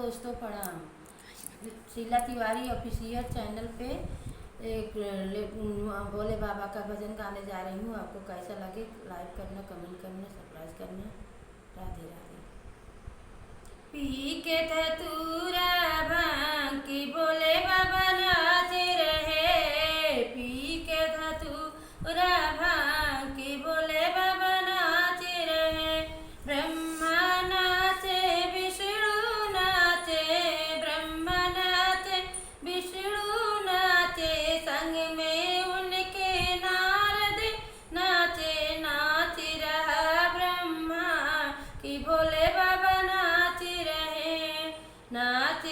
दोस्तों प्रणाम। Sheila Tiwari official channel पे एक भोले बाबा का भजन गाने जा रही हूँ। आपको कैसा लगे लाइक करना, कमेंट करना, सब्सक्राइब करना। राधे राधे। पी के धतूरा भांग की भोले बाबा नाचे रहे। पी के धतूरा भांग की भोले बाबा नाचे रहे। ब्रह्मा नाचे, विष्णु नाचे, ब्रह्मा नाचे, विष्णु नाचे, संग में उनके नारद नाचे। नाच रहा ब्रह्मा की भोले बाबा नाच रहे। नाच